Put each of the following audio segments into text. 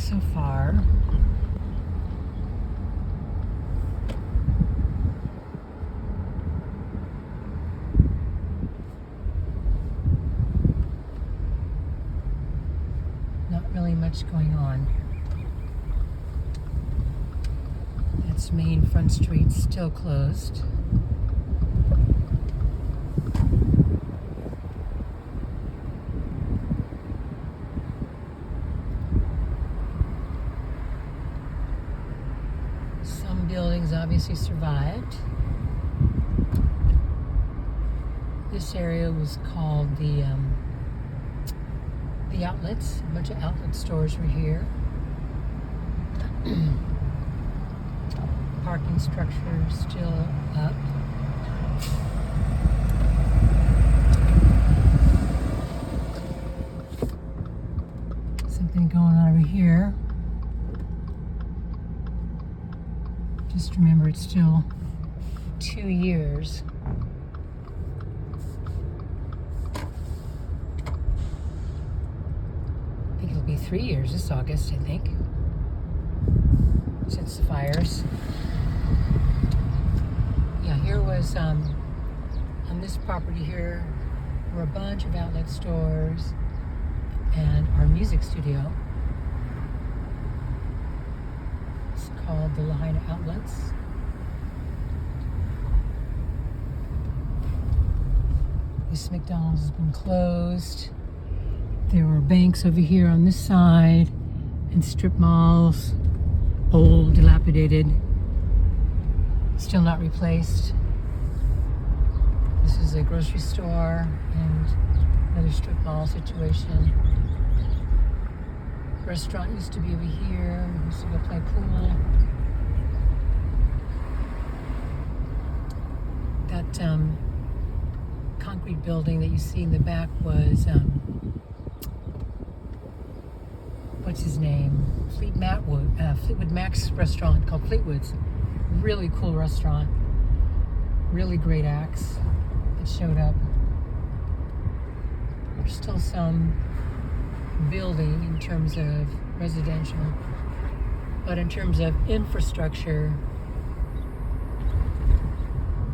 so far. Not really much going on. Its main Front Street still closed. Some buildings obviously survived. This area was called the outlets. A bunch of outlet stores were here. Parking structure still up. Something going on over here. Just remember, it's still 2 years. I think it'll be 3 years this August, I think, since the fires. Yeah, here was, on this property here, were a bunch of outlet stores and our music studio. It's called the Lahaina Outlets. This McDonald's has been closed. There were banks over here on this side and strip malls, old, dilapidated, still not replaced. This is a grocery store and another strip mall situation. Restaurant used to be over here. We used to go play pool. That concrete building that you see in the back was what's his name? Fleetwood Mac's restaurant called Fleetwood's. Really cool restaurant. Really great acts that showed up. There's still some building in terms of residential, but in terms of infrastructure,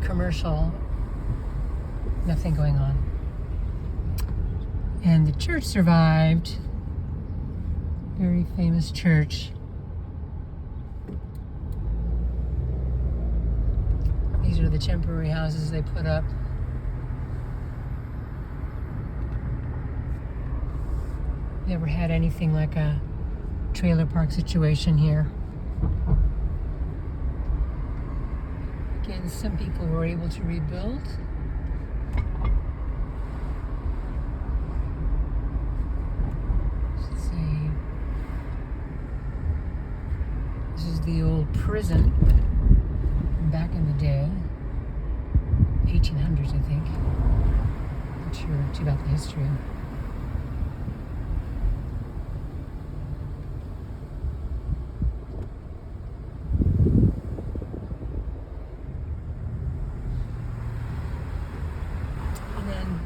commercial, nothing going on. And the church survived. Very famous church. These are the temporary houses they put up. Never had anything like a trailer park situation here. Again, some people were able to rebuild. Let's see. This is the old prison back in the day. 1800s, I think. Not sure too about the history.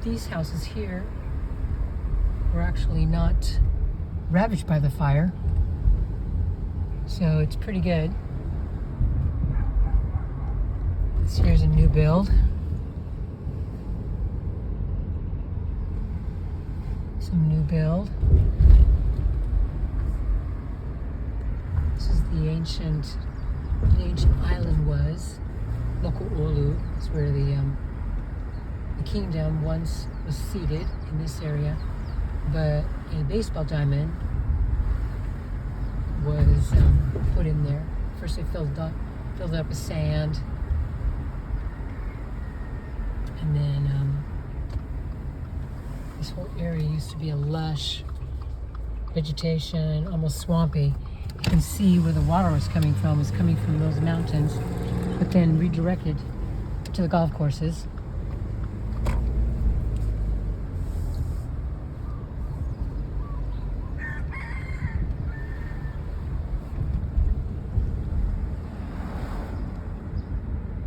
These houses here were actually not ravaged by the fire, so it's pretty good. Here's a new build. Some new build. This is the ancient island was. Moku'olu is where the kingdom once was seated in this area, but a baseball diamond was put in there. First they filled it up with sand, and then this whole area used to be a lush vegetation, almost swampy. You can see where the water was coming from. It was coming from those mountains, but then redirected to the golf courses.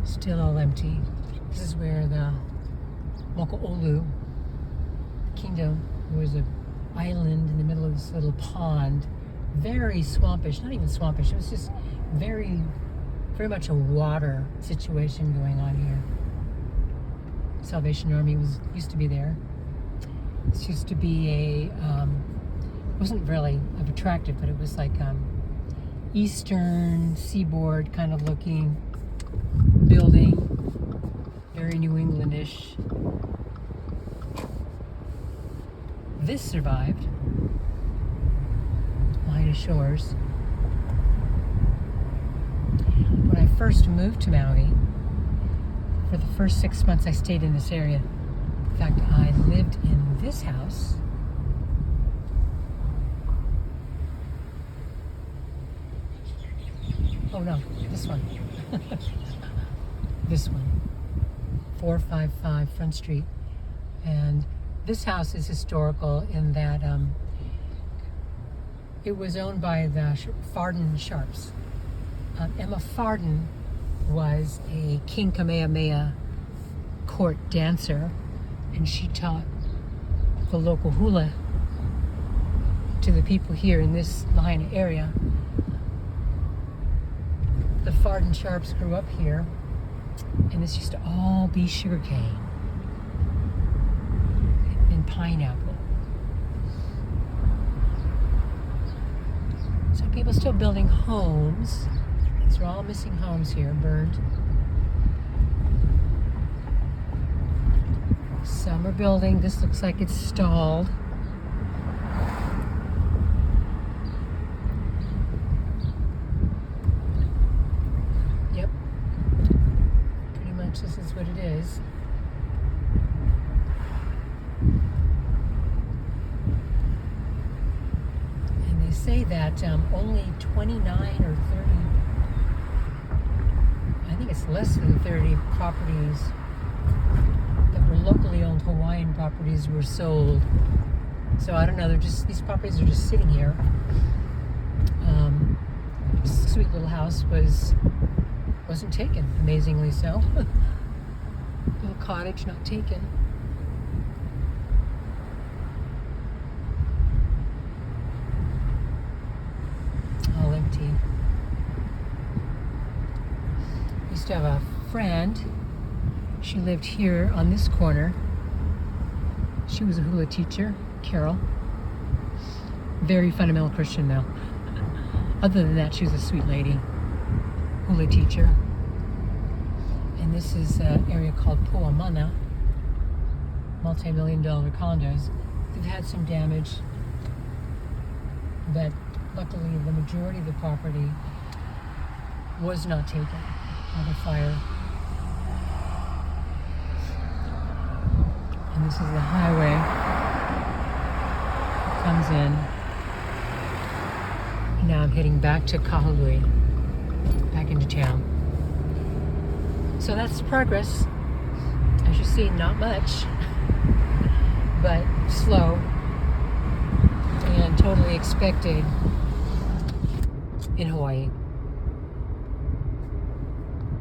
Still all empty. This is where the Moku'olu kingdom, there was an island in the middle of this little pond very swampish, not even swampish, it was just very, very much a water situation going on here. Salvation Army used to be there. This used to be a, wasn't really attractive, but it was like eastern seaboard kind of looking building, very New Englandish. This survived. Lahaina Shores. When I first moved to Maui, for the first 6 months I stayed in this area. In fact, I lived in this house. Oh no, this one. This one. 455 Front Street. And this house is historical in that it was owned by the Fardon Sharps. Emma Fardon was a King Kamehameha court dancer, and she taught the local hula to the people here in this Lahaina area. The Fardon Sharps grew up here, and this used to all be sugarcane and pineapple. So people still building homes. These are all missing homes here, burned. Some are building. This looks like it's stalled. Yep. Pretty much this is what it is. And they say that only 29 or 30, I think it's less than 30 properties that were locally owned Hawaiian properties were sold. So I don't know, these properties are just sitting here. This sweet little house wasn't taken, amazingly so. Little cottage not taken. All empty. Used to have a friend. She lived here on this corner. She was a hula teacher, Carol. Very fundamental Christian though. Other than that, she was a sweet lady. Hula teacher. And this is an area called Puamana. Multi-million-dollar condos. They've had some damage, but luckily the majority of the property was not taken by the fire. And this is the highway that comes in. And now I'm heading back to Kahului, back into town. So that's progress. As you see, not much, but slow and totally expected in Hawaii.